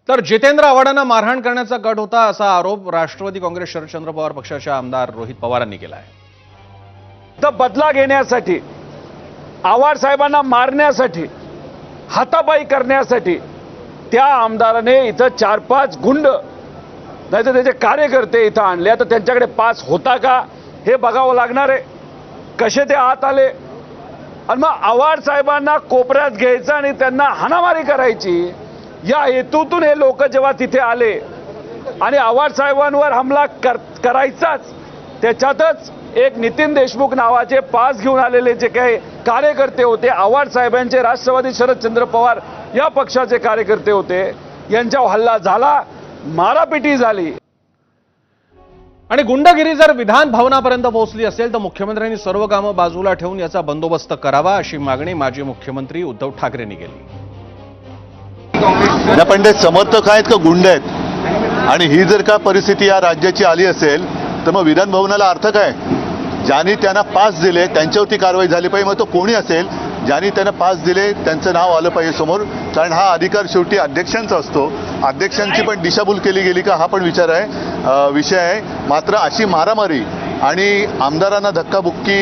तर जितेंद्र आव्हाडांना मारहाण करण्याचा कट होता असा आरोप राष्ट्रवादी काँग्रेस शरदचंद्र पवार पक्षाच्या आमदार रोहित पवारांनी केला आहे। तर बदला घेण्यासाठी, आव्हाड साहेबांना मारण्यासाठी, हातापाई करण्यासाठी त्या आमदाराने इथं 4-5 गुंड नाहीतर त्याचे कार्यकर्ते इथं आणले। तर त्यांच्याकडे पास होता का हे बघावं लागणार आहे, कसे ते आत आले आणि मग आव्हाड साहेबांना कोपऱ्यात घ्यायचं आणि त्यांना हाणामारी करायची या हेतूतून हे लोक जेव्हा तिथे आले आणि आव्हाड साहेबांवर हमला करायचाच, त्याच्यातच एक नितीन देशमुख नावाचे पास घेऊन आलेले जे काही कार्यकर्ते होते, आव्हाड साहेबांचे राष्ट्रवादी शरदचंद्र पवार या पक्षाचे कार्यकर्ते होते, यांच्यावर हल्ला झाला, मारापिटी झाली। आणि गुंडगिरी जर विधान भवनापर्यंत पोहोचली असेल तर मुख्यमंत्र्यांनी सर्व कामं बाजूला ठेवून याचा बंदोबस्त करावा अशी मागणी माजी मुख्यमंत्री उद्धव ठाकरेंनी केली। पण ते समर्थक आहेत का गुंड आहेत? आणि ही जर का परिस्थिती या राज्याची आली असेल तर मग विधान भवनाला अर्थ काय? ज्यांनी त्यांना पास दिले त्यांच्यावरती कारवाई झाली पाहिजे, मग तो कोणी असेल, ज्यांनी त्यांना पास दिले त्यांचं नाव आलं पाहिजे समोर, कारण हा अधिकार शेवटी अध्यक्षांचा असतो। अध्यक्षांची पण दिशाभूल केली गेली का हा पण विषय आहे। मात्र अशी मारामारी आणि आमदारांना धक्काबुक्की,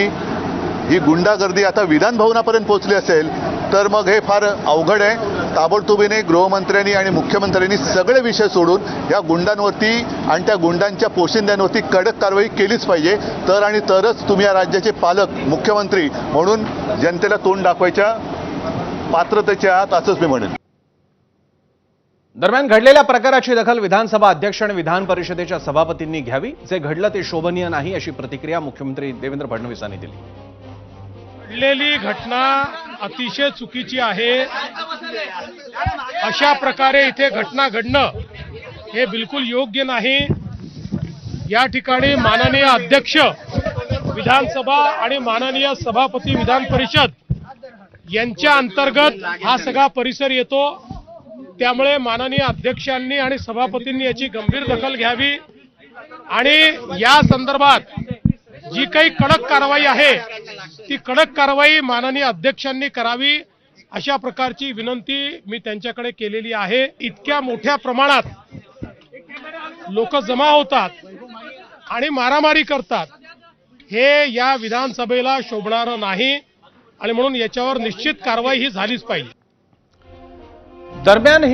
ही गुंडागर्दी आता विधान भवनापर्यंत पोहोचली असेल तर मग हे फार अवघड आहे। ताबडतोबीने गृहमंत्र्यांनी आणि मुख्यमंत्र्यांनी सगळे विषय सोडून या गुंडांवरती आणि त्या गुंडांच्या पोशिंद्यांवरती कडक कारवाई केलीच पाहिजे, तरच तुम्ही या राज्याचे पालक मुख्यमंत्री म्हणून जनतेला तोंड दाखवायच्या पात्रतेचे आहात असंच मी म्हणेन। दरम्यान घडलेल्या प्रकाराची दखल विधानसभा अध्यक्ष आणि विधान परिषदेच्या सभापतींनी घ्यावी। जे घडलं ते शोभनीय नाही अशी प्रतिक्रिया मुख्यमंत्री देवेंद्र फडणवीसांनी दिली। घडलेली घटना अतिशय चुकीची आहे। अशा प्रकारे इथे घटना घडणं हे बिलकुल योग्य नाही। या ठिकाणी माननीय अध्यक्ष विधानसभा आणि माननीय सभापती विधान परिषद यांच्या अंतर्गत हा सगळा परिसर येतो, त्यामुळे माननीय अध्यक्षांनी आणि सभापतींनी याची गंभीर दखल घ्यावी आणि या संदर्भात जी काही कडक कारवाई आहे ती कडक कारवाई माननीय अध्यक्षांनी करावी अशा प्रकारची विनंती मी त्यांच्याकडे केलेली आहे। इतक्या मोठ्या प्रमाणात लोक जमा होतात आणि मारामारी करतात हे या विधानसभेला शोभणारं नाही आणि म्हणून याच्यावर निश्चित कारवाई ही झालीच पाहिजे। दरम्यान